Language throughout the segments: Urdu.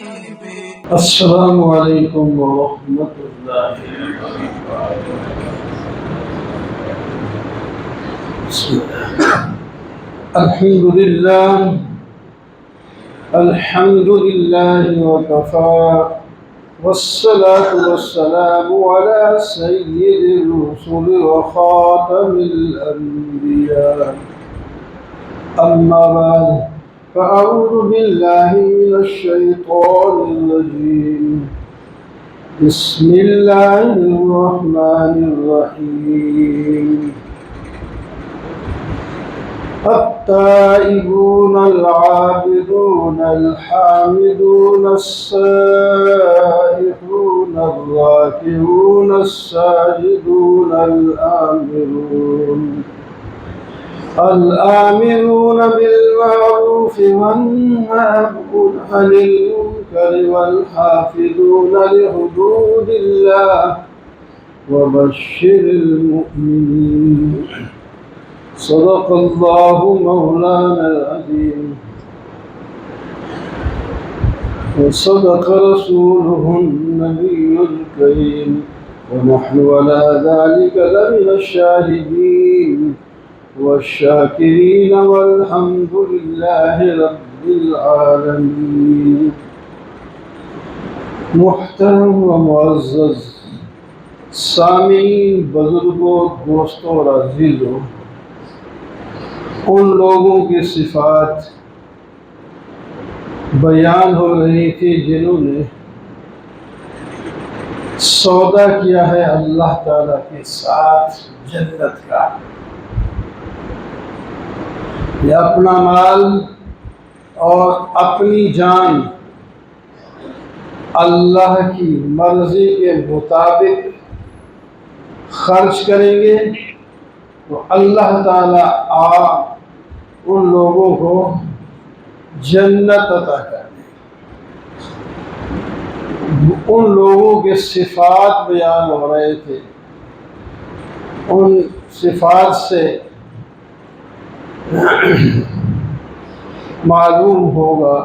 السلام علیکم ورحمۃ اللہ وبرکاتہ۔ بسم اللہ۔ الحمد للہ وکفى والصلاة والسلام على سید الرسل وخاتم الانبیاء، اما بعد فأعوذ بالله من الشيطان الرجيم، بسم الله الرحمن الرحيم۔ التائبون العابدون الحامدون السائحون الراكعون الساجدون الآمرون بالمعروف والناهون عن المنكر والحافظون لحدود الله وبشر المؤمنين۔ صدق الله مولانا العظيم وصدق رسوله النبي الكريم، ونحن على ذلك لمن الشاهدين والشاکرین والحمد للہ رب العالمین۔ محترم و معزز سامعین، بزرگوں، دوستوں اور عزیزوں، ان لوگوں کی صفات بیان ہو رہی تھی جنہوں نے سودا کیا ہے اللہ تعالیٰ کے ساتھ جنت کا، یہ اپنا مال اور اپنی جان اللہ کی مرضی کے مطابق خرچ کریں گے تو اللہ تعالیٰ ان لوگوں کو جنت عطا کر دیں گے۔ ان لوگوں کے صفات بیان ہو رہے تھے، ان صفات سے معلوم ہوگا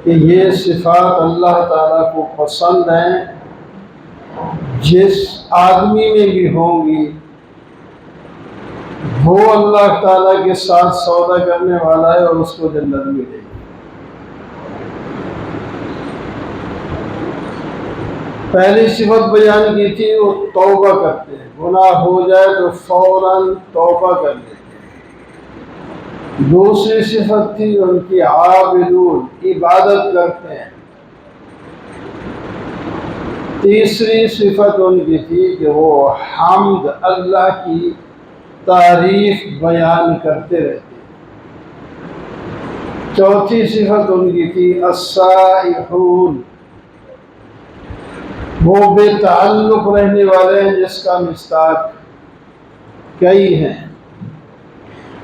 کہ یہ صفات اللہ تعالیٰ کو پسند ہیں، جس آدمی میں بھی ہوں گی وہ اللہ تعالیٰ کے ساتھ سودا کرنے والا ہے اور اس کو جنت ملے گی۔ پہلی صفت بیان کی تھی وہ توبہ کرتے ہیں، گناہ ہو جائے تو فوراً توبہ کر لیتے ہیں۔ دوسری صفت تھی ان کی عابدون، عبادت کرتے ہیں۔ تیسری صفت ان کی تھی کہ وہ حمد، اللہ کی تعریف بیان کرتے رہتے ہیں۔ چوتھی صفت ان کی تھی السائحون، وہ بے تعلق رہنے والے ہیں جس کا مصداق کئی ہیں،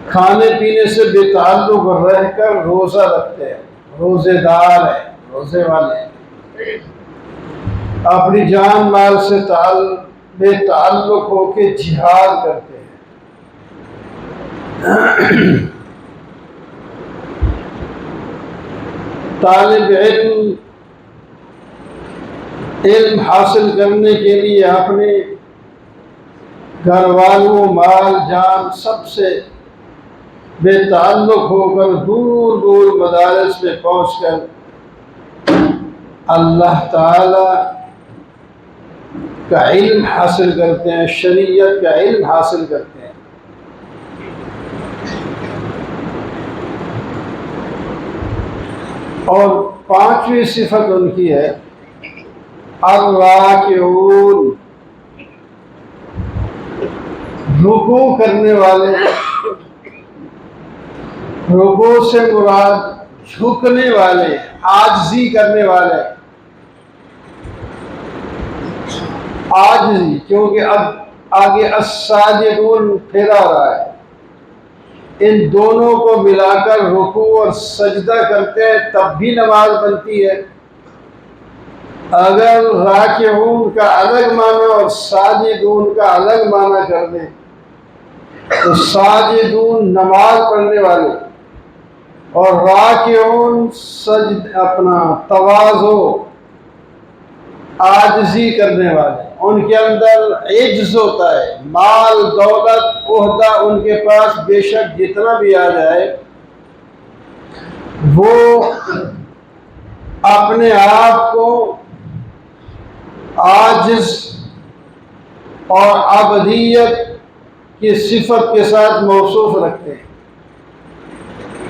کھانے پینے سے بے تعلق رہ کر روزہ رکھتے ہیں، روزے دار ہیں، روزے والے ہیں۔ اپنی جان مال سے بے تعلق ہو کے جہاد کرتے ہیں۔ طالب علم حاصل کرنے کے لیے اپنے گھر والوں، مال جان سب سے بے تعلق ہو کر دور دور مدارس میں پہنچ کر اللہ تعالی کا علم حاصل کرتے ہیں، شریعت کا علم حاصل کرتے ہیں۔ اور پانچویں صفت ان کی ہے الراکعون، رکوع کرنے والے۔ رکوع سے مراد جھکنے والے، عاجزی کرنے والے۔ عاجزی، کیونکہ اب آگے الساجدون پھیرا رہا ہے، ان دونوں کو ملا کر رکوع اور سجدہ کرتے ہیں تب بھی نماز بنتی ہے۔ اگر راکعون کا الگ معنی اور ساجدون کا الگ معنی کر دیں تو ساجدون نماز پڑھنے والے، اور راکعون سجد اپنا تواضع عاجزی کرنے والے، ان کے اندر عجز ہوتا ہے، مال دولت عہدہ ان کے پاس بے شک جتنا بھی آ جائے وہ اپنے آپ کو عاجز اور عبدیت کی صفت کے ساتھ موصوف رکھتے ہیں۔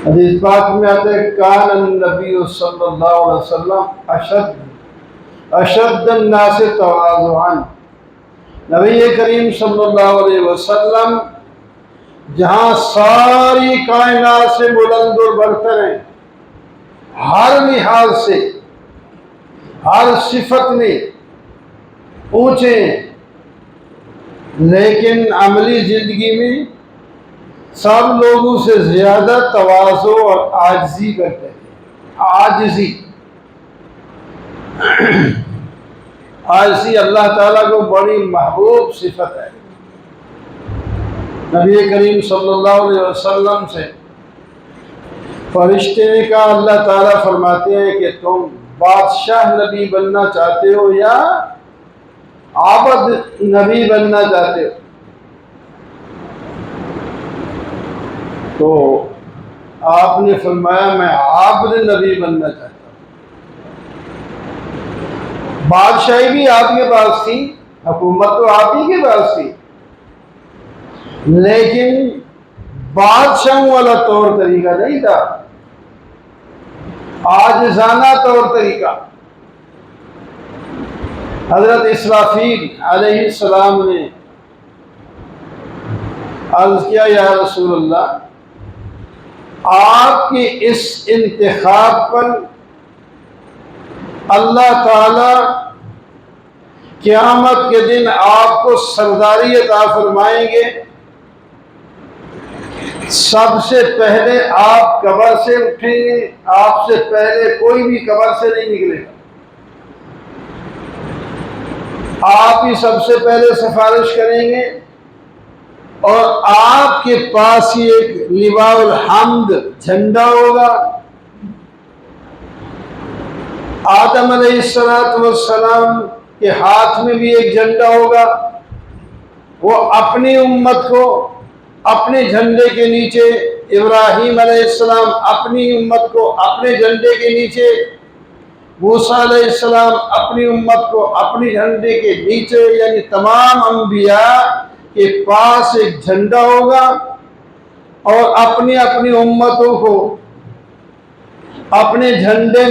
حدیث پاک میں آتا ہے کان النبی صلی اللہ علیہ وسلم اشد الناس تواضعا، نبی کریم صلی اللہ علیہ وسلم جہاں ساری کائنات سے بلند اور برتر ہیں، ہر لحاظ سے ہر صفت میں اونچے ہیں، لیکن عملی زندگی میں سب لوگوں سے زیادہ تواضع اور عاجزی کرتے ہیں۔ عاجزی اللہ تعالیٰ کو بڑی محبوب صفت ہے۔ نبی کریم صلی اللہ علیہ وسلم سے فرشتے نے کہا، اللہ تعالیٰ فرماتے ہیں کہ تم بادشاہ نبی بننا چاہتے ہو یا عابد نبی بننا چاہتے ہو؟ تو آپ نے فرمایا میں عابد نبی بننا چاہتا ہوں۔ بادشاہی بھی آپ کے پاس تھی، حکومت تو آپ ہی کے پاس تھی، لیکن بادشاہوں والا طور طریقہ نہیں تھا، عاجزانہ طور طریقہ۔ حضرت اسرافیل علیہ السلام نے عرض کیا یا رسول اللہ، آپ کے اس انتخاب پر اللہ تعالی قیامت کے دن آپ کو سرداری عطا فرمائیں گے، سب سے پہلے آپ قبر سے اٹھیں گے، آپ سے پہلے کوئی بھی قبر سے نہیں نکلے گا، آپ ہی سب سے پہلے سفارش کریں گے، اور آپ کے پاس ہی ایک لواء الحمد جھنڈا ہوگا۔ آدم علیہ السلام کے ہاتھ میں بھی ایک جھنڈا ہوگا، وہ اپنی امت کو اپنے جھنڈے کے نیچے، ابراہیم علیہ السلام اپنی امت کو اپنے جھنڈے کے نیچے، موسیٰ علیہ السلام اپنی امت کو اپنے جھنڈے کے نیچے، یعنی تمام انبیاء کے پاس ایک جھنڈا ہوگا، اور اپنی اپنی امتوں کو اپنے جھنڈے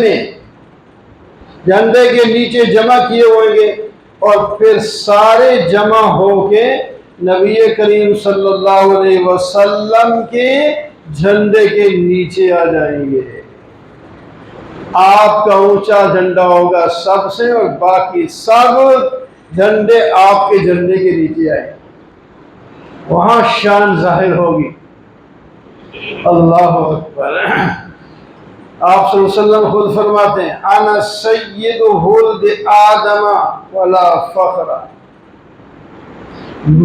کے نیچے جمع کیے ہوئیں گے، اور پھر سارے جمع ہو کے نبی کریم صلی اللہ علیہ وسلم کے جھنڈے کے نیچے آ جائیں گے۔ آپ کا اونچا جھنڈا ہوگا سب سے، اور باقی سب جھنڈے آپ کے جھنڈے کے نیچے آئیں گے، وہاں شان ظاہر ہوگی۔ اللہ اکبر۔ آپ صلی اللہ علیہ وسلم خود فرماتے ہیں انا سید ولد آدم ولا فخر،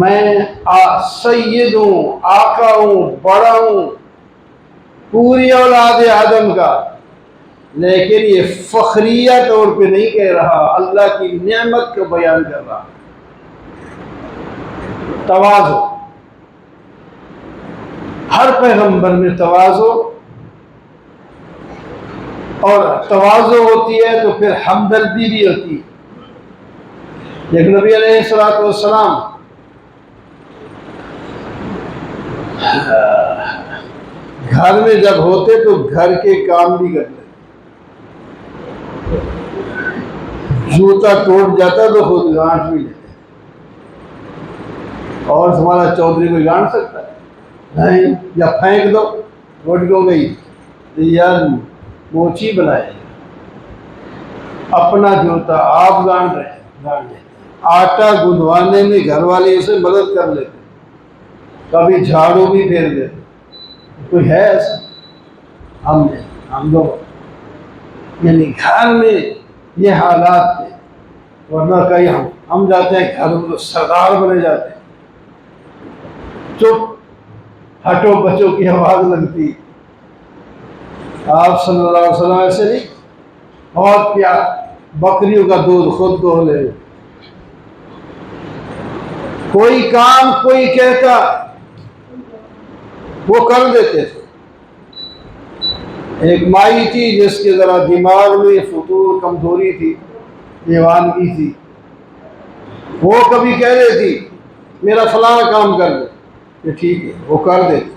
میں سید ہوں، آقا ہوں، بڑا ہوں پوری اولاد آدم کا، لیکن یہ فخریہ طور پہ نہیں کہہ رہا، اللہ کی نعمت کو بیان کر رہا۔ تواضع، ہر پیغمبر میں تواضع، اور تواضع ہوتی ہے تو پھر ہمدردی بھی ہوتی ہے۔ ایک نبی علیہ السلام گھر میں جب ہوتے تو گھر کے کام بھی کرتے، جوتا ٹوٹ جاتا تو خود گانٹ بھی لیتے، اور تمہارا چودھری کوئی گانٹ سکتا ہے؟ نہیں، یا پھینک دو، ٹوٹ گو گئی، یار موچی بنائے، اپنا جوتا آپ گانٹ رہے، آٹا گندوانے میں گھر والے اسے مدد کر لیتے، کبھی جھاڑو بھی پھیر دیتے، کوئی ہے ایسا؟ ہم لوگ، یعنی گھر میں یہ حالات تھے، ورنہ کہیں ہم جاتے ہیں گھر میں سردار بنے جاتے ہیں، چپ ہٹو بچوں کی آواز لگتی، آپ صلی اللہ علیہ وسلم ایسے نہیں، بہت پیار، بکریوں کا دودھ خود دو لے، کوئی کام کوئی کہتا وہ کر دیتے تھے۔ ایک مائی تھی جس کے ذرا دماغ میں فطور کمزوری تھی، دیوانگی تھی، وہ کبھی کہہ دیتی میرا فلاں کام کر دے، کہ ٹھیک ہے، وہ کر دیتے،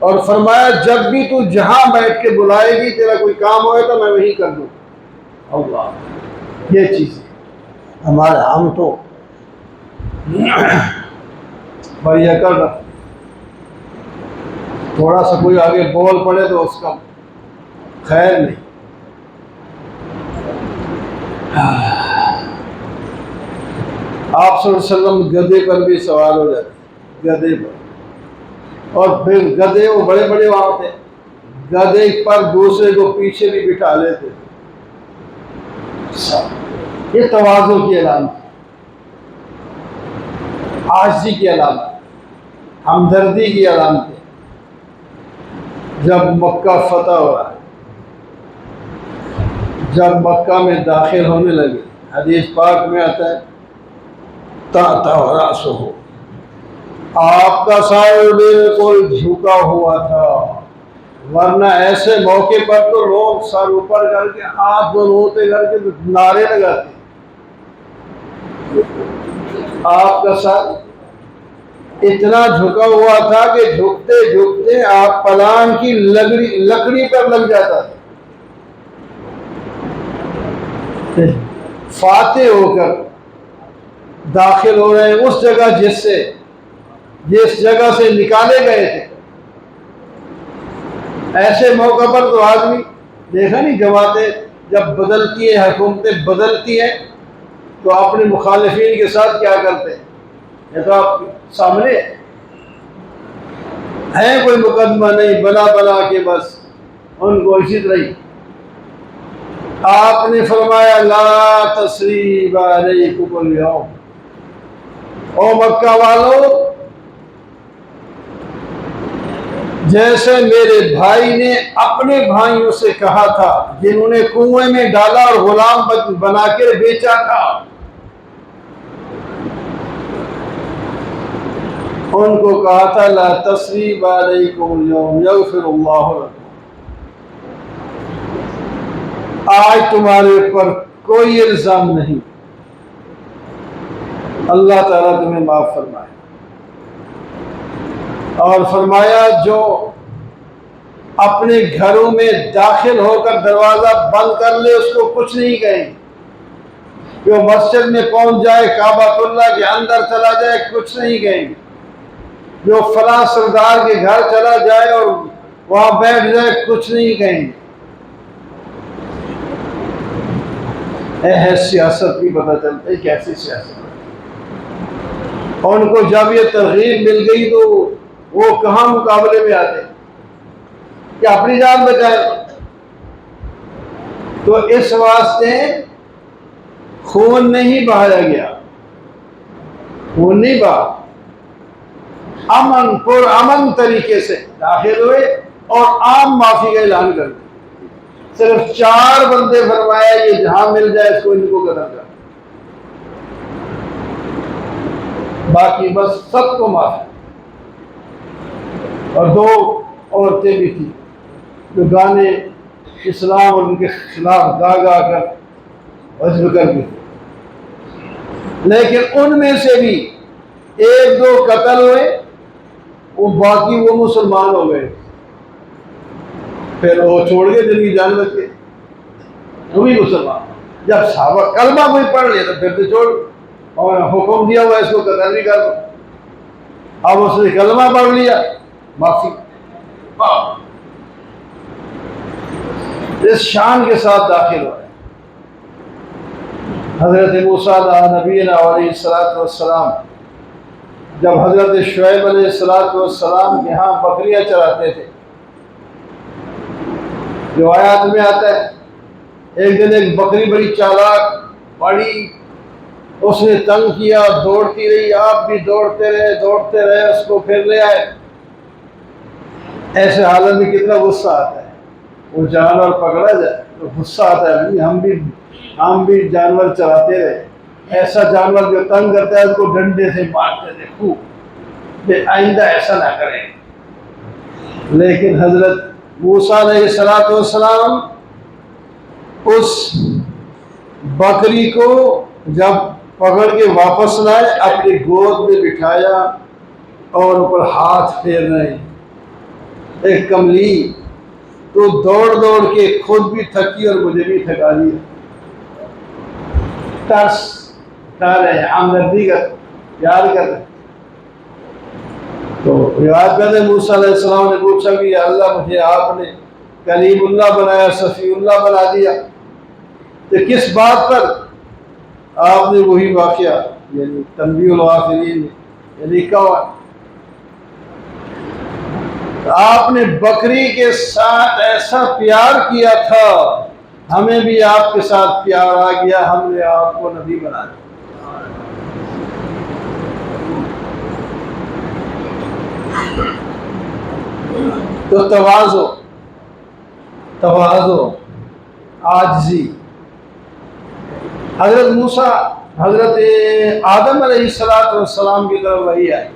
اور فرمایا جب بھی تو جہاں بیٹھ کے بلائے گی تیرا کوئی کام ہوئے تو میں وہی کر دوں۔ اللہ، یہ چیز ہمارے، ہم تو بھائی کر رہا، تھوڑا سا کوئی آگے بول پڑے تو اس کا خیر نہیں۔ آپ صلی اللہ علیہ وسلم گدھے پر بھی سوار ہو جاتے، گدھے پر، اور پھر گدھے وہ بڑے بڑے وہاں تھے، گدھے پر دوسرے کو پیچھے بھی بٹھا لیتے، یہ تواضع کی علامت، عاجزی کی علامت، ہمدردی کی علامت ہے۔ جب مکہ فتح ہوا، جب مکہ میں داخل ہونے لگے، حدیث پاک میں آتا ہے تاتا راسو، آپ کا سر بالکل جھکا ہوا تھا، ورنہ ایسے موقع پر تو لوگ سر اوپر کر کے ہاتھ دونوں ہوتے کر کے نعرے لگاتے، آپ کا سر اتنا جھکا ہوا تھا کہ جھکتے جھکتے آپ پلان کی لکڑی پر لگ جاتا تھا۔ فاتح ہو کر داخل ہو رہے ہیں اس جگہ جس جگہ سے نکالے گئے تھے۔ ایسے موقع پر تو آدمی دیکھا نہیں، جماعتیں جب بدلتی ہیں، حکومتیں بدلتی ہیں تو اپنے مخالفین کے ساتھ کیا کرتے ہیں، یہ تو آپ سامنے ہے، کوئی مقدمہ نہیں، بنا کے بس ان کو اسی طرح ہی۔ آپ نے فرمایا لا تثریب علیکم اليوم، او مکہ والو، جیسے میرے بھائی نے اپنے بھائیوں سے کہا تھا جنہوں نے کنویں میں ڈالا اور غلام بنا کر بیچا تھا، ان کو کہا تھا لا تثریب علیکم اليوم یغفر اللہ لکم، آج تمہارے اوپر کوئی الزام نہیں، اللہ تعالیٰ تمہیں معاف فرمائے۔ اور فرمایا جو اپنے گھروں میں داخل ہو کر دروازہ بند کر لے اس کو کچھ نہیں کہیں، جو مسجد میں پہنچ جائے، کعبۃ اللہ کے اندر چلا جائے، کچھ نہیں کہیں، جو فلاں سردار کے گھر چلا جائے اور وہاں بیٹھ جائے، کچھ نہیں کہیں۔ ہے سیاست بھی پتہ چلتا ہے کیسی سیاست ہے، اور ان کو جب یہ ترغیب مل گئی تو وہ کہاں مقابلے میں آتے کہ اپنی جان بچائے۔ تو اس واسطے خون نہیں بہایا گیا، خون نہیں بہا، امن پر امن طریقے سے داخل ہوئے اور عام معافی کا اعلان کر دیا۔ صرف 4 بندے فرمایا یہ جہاں مل جائے اس کو ان کو قتل کر، باقی بس سب کو معافی۔ اور 2 عورتیں بھی تھیں جو گانے اسلام اور ان کے خلاف گا کر حزب کر دی، لیکن ان میں سے بھی 1-2 قتل ہوئے، وہ باقی وہ مسلمان ہو گئے، پھر وہ چھوڑ گئے، جن کی جان بچ گئی، وہ بھی مسلمان۔ جب صحابہ کلمہ کوئی پڑھ لیا تو پھر تو چھوڑ، اور حکم دیا ہوا اس کو قتل بھی کر دو، اب اس نے کلمہ پڑھ لیا، معافی۔ اس شان کے ساتھ داخل ہوئے۔ حضرت موسیٰ نبینا علیہ السلام جب حضرت شعیب علیہ السلام یہاں بکریاں چراتے تھے، روایات میں آتا ہے ایک دن ایک بکری بڑی چالاک، بڑی، اس نے تنگ کیا، دوڑتی رہی، آپ بھی دوڑتے رہے، اس کو پھر لے آئے۔ ایسے حالت میں کتنا غصہ آتا ہے، وہ جانور پکڑا جائے تو غصہ آتا ہے، ہم بھی جانور چلاتے رہے، ایسا جانور جو تنگ کرتا ہے اس کو ڈنڈے سے مارتے تھے خوب، کہ آئندہ ایسا نہ کریں۔ لیکن حضرت موسیٰ علیہ السلام اس بکری کو جب پکڑ کے واپس لائے، اپنی گود میں بٹھایا اور اوپر ہاتھ پھیر رہے ہیں۔ ایک کملی تو دوڑ دوڑ کے خود بھی تھکی اور مجھے بھی تھکا دیا، ترس کھا رہے ہیں، ہمدردی کا پیار کر رہے ہیں۔ تو روایت کرتے موسیٰ علیہ السلام نے پوچھا کہ یا اللہ، مجھے آپ نے کلیم اللہ بنایا، صفی اللہ بنا دیا، تو کس بات پر؟ آپ نے وہی واقعہ یعنی تنبیہ الغافلین میں لکھا ہوا، آپ نے بکری کے ساتھ ایسا پیار کیا تھا، ہمیں بھی آپ کے ساتھ پیار آ گیا، ہم نے آپ کو نبی بنا دیا۔ تو تواضع، عاجزی، حضرت موسیٰ، حضرت آدم علیہ السلام کی طرف وہی آئی،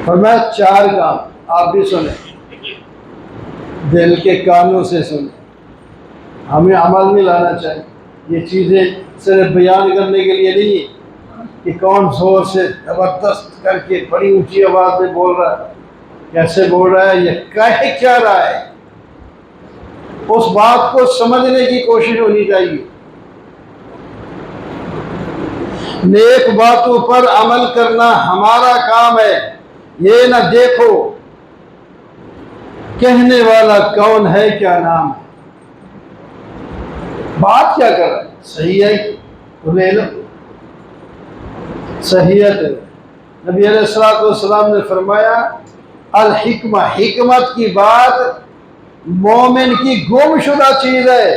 فرمایا 4 کام آپ بھی سنیں، دل کے کانوں سے سنیں، ہمیں عمل میں لانا چاہیے۔ یہ چیزیں صرف بیان کرنے کے لیے نہیں کہ کون زور سے زبردست کر کے بڑی اونچی آواز میں بول رہا ہے، کیسے بول رہا ہے، یہ کہہ کیا رہا ہے، اس بات کو سمجھنے کی کوشش ہونی چاہیے۔ نیک باتوں پر عمل کرنا ہمارا کام ہے، یہ نہ دیکھو کہنے والا کون ہے، کیا نام ہے، بات کیا کر رہا ہے، صحیح ہے تو لے لو، صحیح ہے۔ نبی علیہ السلام نے فرمایا الحکمہ، حکمت کی بات مومن کی گم شدہ چیز ہے،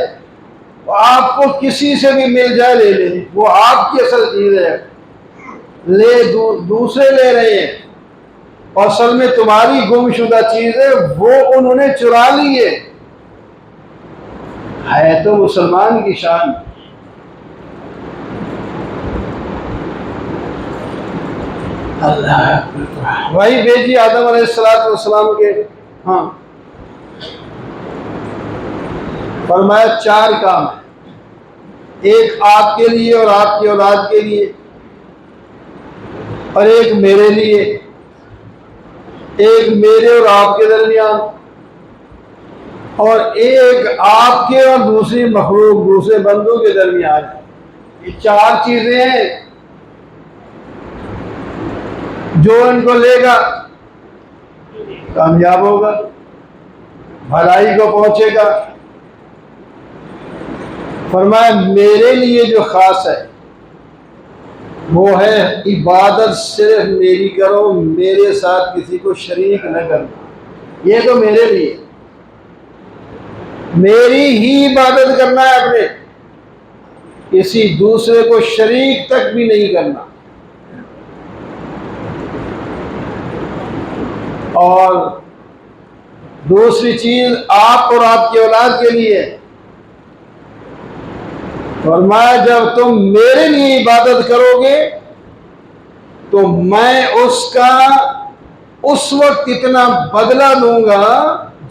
وہ آپ کو کسی سے بھی مل جائے لے لیں، وہ آپ کی اصل چیز ہے، دوسرے لے رہے ہیں، اور اصل میں تمہاری گم شدہ چیز ہے، وہ انہوں نے چرا لی ہے تو مسلمان کی شان۔ اللہ وہی بھیجی آدم علیہ السلام کے، ہاں فرمایا 4 کام ہے، ایک آپ کے لیے اور آپ کی اولاد کے لیے، اور ایک میرے لیے، ایک میرے اور آپ کے درمیان، اور ایک آپ کے اور دوسری مخلوق، دوسرے بندوں کے درمیان۔ یہ 4 چیزیں ہیں، جو ان کو لے گا کامیاب ہوگا، بھلائی کو پہنچے گا۔ فرمایا میرے لیے جو خاص ہے وہ ہے عبادت صرف میری کرو، میرے ساتھ کسی کو شریک نہ کرنا، یہ تو میرے لیے، میری ہی عبادت کرنا ہے، اپنے کسی دوسرے کو شریک تک بھی نہیں کرنا۔ اور دوسری چیز آپ اور آپ کی اولاد کے لیے، فرمایا جب تم میرے لیے عبادت کرو گے تو میں اس کا اس وقت اتنا بدلہ دوں گا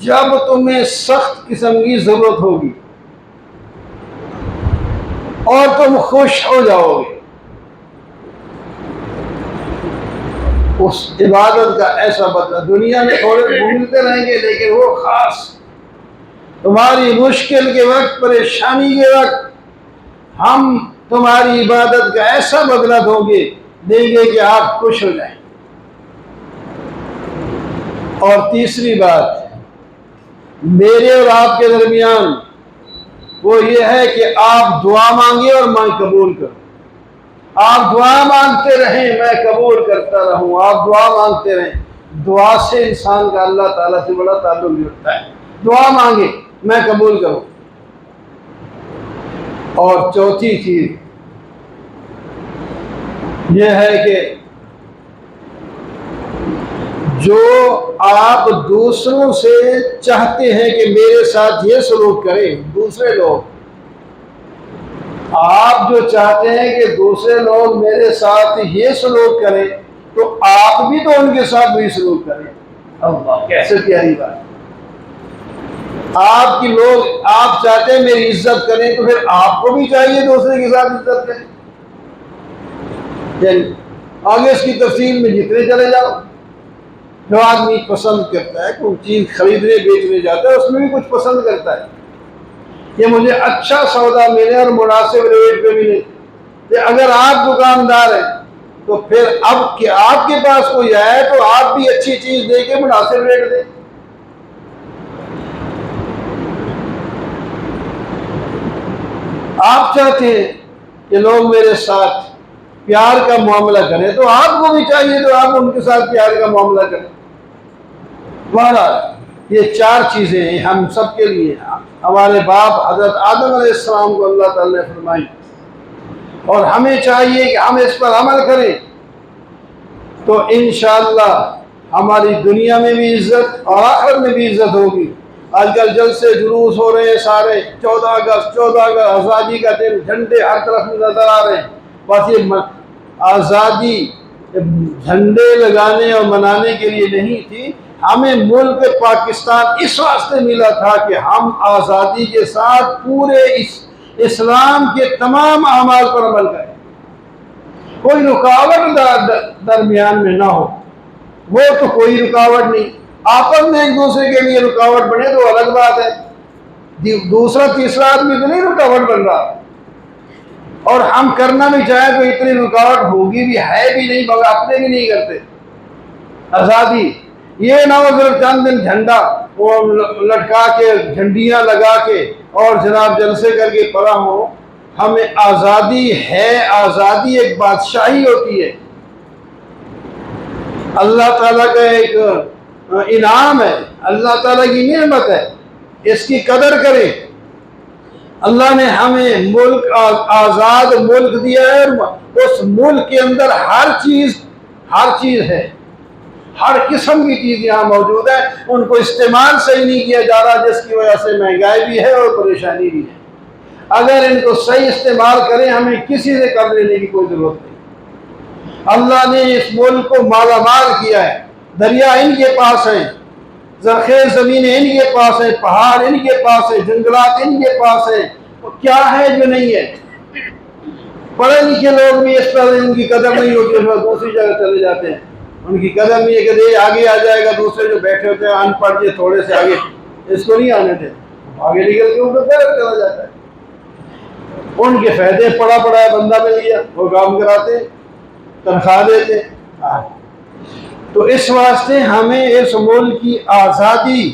جب تمہیں سخت قسم کی ضرورت ہوگی اور تم خوش ہو جاؤ گے۔ اس عبادت کا ایسا بدلہ دنیا میں تھوڑے ملتے رہیں گے، لیکن وہ خاص تمہاری مشکل کے وقت، پریشانی کے وقت ہم تمہاری عبادت کا ایسا بدلہ دیں گے کہ آپ خوش ہو جائیں۔ اور تیسری بات میرے اور آپ کے درمیان وہ یہ ہے کہ آپ دعا مانگے اور میں قبول کروں، آپ دعا مانگتے رہیں میں قبول کرتا رہوں، آپ دعا مانگتے رہیں۔ دعا سے انسان کا اللہ تعالیٰ سے بڑا تعلق جڑتا ہے، دعا مانگے میں قبول کروں۔ اور چوتھی چیز یہ ہے کہ جو آپ دوسروں سے چاہتے ہیں کہ میرے ساتھ یہ سلوک کریں، دوسرے لوگ، آپ جو چاہتے ہیں کہ دوسرے لوگ میرے ساتھ یہ سلوک کریں تو آپ بھی تو ان کے ساتھ وہی سلوک کریں۔ اللہ، کیسے پیاری بات! آپ کی لوگ، آپ چاہتے ہیں میری عزت کریں تو پھر آپ کو بھی چاہیے دوسرے کے ساتھ عزت کریں۔ یعنی آگے اس کی تفصیل میں جتنے چلے جاؤ، جو آدمی پسند کرتا ہے کوئی چیز خریدنے بیچنے جاتا ہے، اس میں بھی کچھ پسند کرتا ہے کہ مجھے اچھا سودا ملے اور مناسب ریٹ پہ ملے۔ کہ اگر آپ دکاندار ہیں تو پھر اب کہ آپ کے پاس کوئی آئے تو آپ بھی اچھی چیز دے کے مناسب ریٹ دیں۔ آپ چاہتے ہیں کہ لوگ میرے ساتھ پیار کا معاملہ کریں تو آپ کو بھی چاہیے تو آپ ان کے ساتھ پیار کا معاملہ کریں۔ بہرحال یہ چار چیزیں ہیں ہم سب کے لیے، ہمارے باپ حضرت آدم علیہ السلام کو اللہ تعالی نے فرمائی، اور ہمیں چاہیے کہ ہم اس پر عمل کریں تو انشاءاللہ ہماری دنیا میں بھی عزت اور آخرت میں بھی عزت ہوگی۔ آج کل جلسے جلوس ہو رہے ہیں سارے، 14 اگست آزادی کا دن، جھنڈے ہر طرف نظر آ رہے ہیں۔ بس یہ آزادی جھنڈے لگانے اور منانے کے لیے نہیں تھی، ہمیں ملک پاکستان اس واسطے ملا تھا کہ ہم آزادی کے ساتھ پورے اسلام کے تمام اعمال پر عمل کریں، کوئی رکاوٹ درمیان میں نہ ہو۔ وہ تو کوئی رکاوٹ نہیں، آپس میں ایک دوسرے کے لیے رکاوٹ بنے تو الگ بات ہے، دوسرا تیسرا آدمی تو نہیں رکاوٹ بن رہا، اور ہم کرنا بھی چاہیں تو اتنی رکاوٹ ہوگی بھی، ہے بھی نہیں، مگر اپنے بھی نہیں کرتے۔ آزادی یہ نہ ہو صرف چند دن جھنڈا وہ لٹکا کے، جھنڈیاں لگا کے اور جناب جلسے کر کے پڑا ہو۔ ہمیں آزادی ہے، آزادی ایک بادشاہی ہوتی ہے، اللہ تعالیٰ کا ایک انعام ہے، اللہ تعالیٰ کی نعمت ہے، اس کی قدر کریں۔ اللہ نے ہمیں ملک، آزاد ملک دیا ہے، اس ملک کے اندر ہر چیز ہے، ہر قسم کی چیز یہاں موجود ہے، ان کو استعمال صحیح نہیں کیا جا رہا، جس کی وجہ سے مہنگائی بھی ہے اور پریشانی بھی ہے۔ اگر ان کو صحیح استعمال کریں، ہمیں کسی سے قرض لینے کی کوئی ضرورت نہیں۔ اللہ نے اس ملک کو مالا مال کیا ہے، دریا ان کے پاس ہیں، زرخیز زمینیں ان کے پاس ہیں، پہاڑ ان کے پاس ہیں، جنگلات ان کے پاس ہیں، تو کیا ہے جو نہیں ہے؟ پڑھے لکھے لوگ بھی اس پر ان کی قدر نہیں ہوتی، اس پر دوسری جگہ چلے جاتے ہیں، ان کی قدر نہیں ہے کہ یہ آگے آ جائے گا، دوسرے جو بیٹھے ہوتے ہیں ان پڑھ یہ تھوڑے سے آگے، اس کو نہیں آنے دیں، آگے نکل کے ان کو چلا جاتا ہے۔ ان کے فائدے، پڑا ہے بندہ مل گیا، وہ کام کراتے، تنخواہ دیتے۔ تو اس واسطے ہمیں اس ملک کی آزادی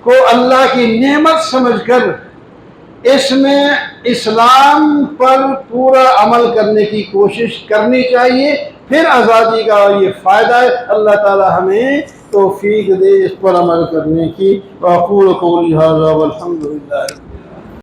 کو اللہ کی نعمت سمجھ کر اس میں اسلام پر پورا عمل کرنے کی کوشش کرنی چاہیے، پھر آزادی کا یہ فائدہ ہے۔ اللہ تعالی ہمیں توفیق دے اس پر عمل کرنے کی۔ وَأَقُولُ قَوْلِي هَذَا وَالْحَمْدُ لِلَّهِ